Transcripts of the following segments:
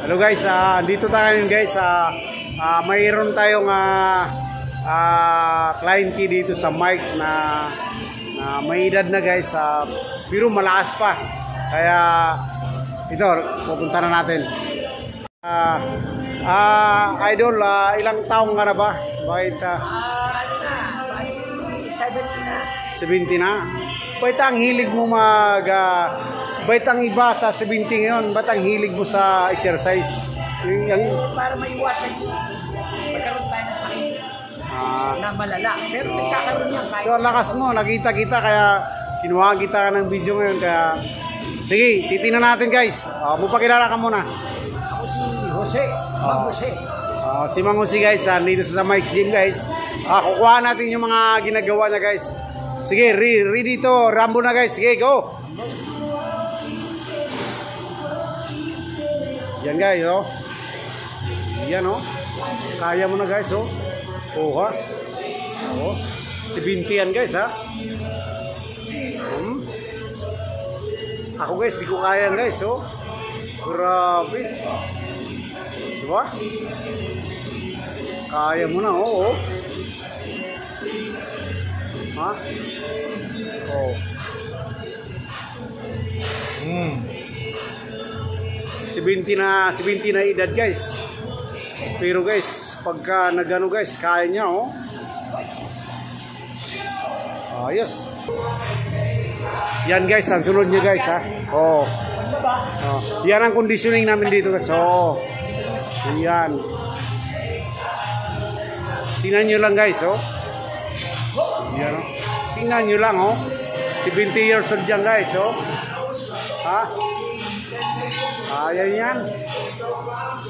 Hello guys, dito tayo guys. Mayroon tayong client key dito sa Mike's na may edad na guys. Pero malakas pa. Kaya ito, pupunta na natin. Idol, ilang taong ka na ba? Bakit? 70 na. 70 na? Bakit ang hilig mo bakit ang iba sa 70 ngayon, bakit ang hilig mo sa exercise? Para maiwasan yung magkaroon tayo ng sakit na malala. Pero nagkakaroon yan kahit. So, lakas mo, nakita kita kaya kinuha kita ka ng video ngayon. Kaya sige, titingnan natin guys. Mupakilala ka muna. Ako si Jose. Mang Jose. Si Mang Jose guys, dito sa Mike's Gym guys. Kukuha natin yung mga ginagawa niya guys. Sige, ready to. Rambo na guys. Sige, go. Yan guys, oh. Yan, oh. Kaya mo na guys, oh. Oh, ha. Oh. 70 yan guys, ha. Ako guys, di ko kaya yan guys, oh. Grabe. Diba? Kaya mo na, oh. Ha? Oh. 70 na edad guys. Pero guys, pagka nagano guys, kaya niya, oh. Ayos. Yan guys, ang sunod niya guys, ha. Oh. Yan ang conditioning namin dito guys. Oh. Yan. Tingnan nyo lang guys, oh. Yan, oh. Tingnan nyo lang, oh. 70 years old dyan guys, oh. Ha? Ayan yan.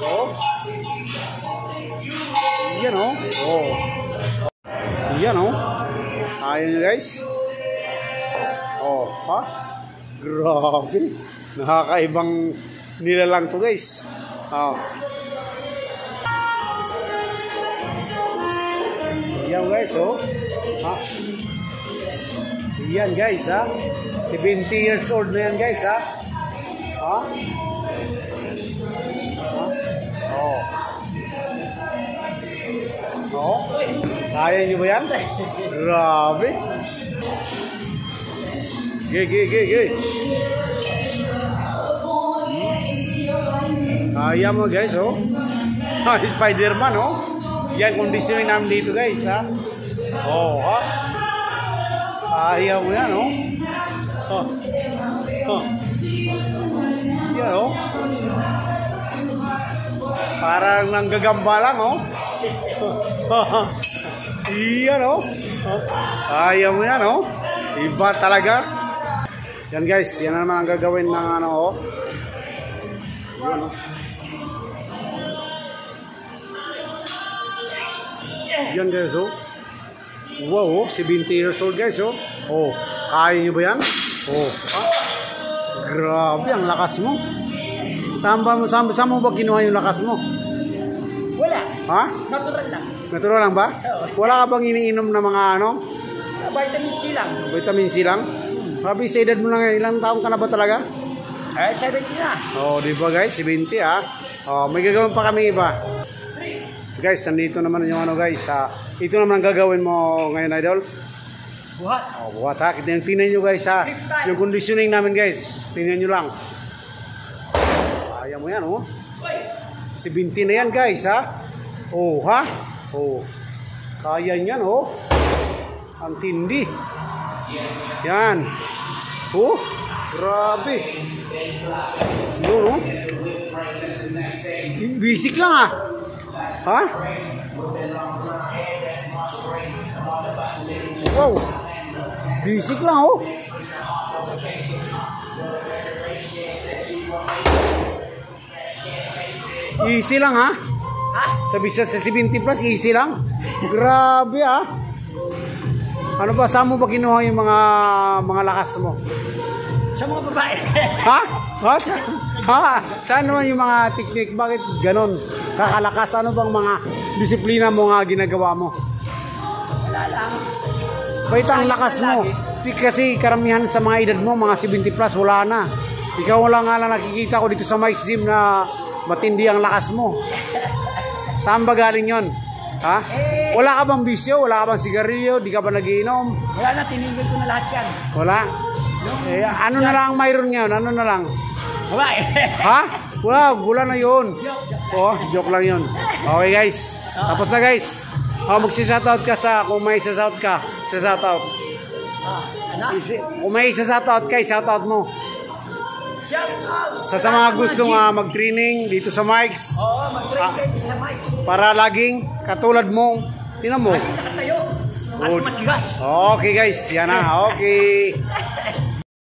Oh. Yan, oh. Oh. Yan, oh. Ayan guys. Oh, ha? Grabe. Nakakaibang nilalang to guys. Oh. Yan guys, oh. Ha? Yan guys, ha. 70 years old na yan guys, ha. Ha? Oh. Oh. Kaya nyo ba yan? Grabe. Ge. Kaya mo guys, oh. Spider-Man, oh. Yan, conditioning namin dito guys, ha. Oh, ha. Kaya mo yan, oh. Oh. Oh. Yan, oh. Parang nanggagamba lang, oh. Yan, oh. Kaya mo yan, oh. Iba talaga. Yan guys, yan naman ang gagawin ng ano, oh. Yan, oh. Yan guys, oh. Wow, oh. 70 years old guys, oh. Oh, kaya nyo ba yan? Oh, ha? Grabe, ang lakas mo. Saan mo ba kinuha yung lakas mo? Wala. Ha? Natural lang. Natural lang ba? Wala ka bang iniinom na mga ano? Vitamin C lang. Vitamin C lang? Sabi sa edad mo lang, ilang taong ka na ba talaga? 70 na. Oh, di ba guys? 70 ah. Oh, may gagawin pa kami iba. Guys, nandito naman yung ano guys. Ito naman ang gagawin mo ngayon, idol. Buhat. Oh, buhat ha. Tingnan nyo guys ha. Yung conditioning namin guys. Tingnan nyo lang. Kaya mo yan, oh. 70 na yan guys, ha. Oh, ha. Oh. Kaya yan, oh. Ang tindi. Yan. Oh. Grabe. Yun, oh. Basic lang, ha. Ha? Wow. Basic lang, oh. Easy lang, ha? Sabi sa 70 plus, easy lang. Grabe, ha? Ano ba, saan mo ba kinuha yung mga lakas mo? Sa mga babae. Ha? Saan naman yung mga technique? Bakit ganon? Kakalakas, ano bang mga disiplina mo nga ginagawa mo? Wala lang. Bakit ang lakas mo? Kasi karamihan sa mga edad mo, mga 70 plus, wala na. Ikaw wala nga lang nakikita ko dito sa Mike's Gym na matindi ang lakas mo. Saan ba galing yon? Ha? Wala ka bang bisyo? Wala ka bang sigarilyo? Di ka ba nagiinom? Wala na, tinigil ko na lahat yan. Wala? Ano na lang mayroon ngayon? Ano na lang? Wala eh. Ha? Wala na yun. Oh, joke lang yun. Okay guys. Tapos na guys. Magsi-shoutout ka kung may isa-shout ka. Isa-shoutout. Ano? Kung may isa-shoutout ka, shoutout mo. Shoutout! Sa mga gustong mag-training dito sa mics. Oo, mag-train kayo sa mic. Para laging katulad mo. Tinan mo. Nakatayo. At matigas. Okay guys. Yan na. Okay.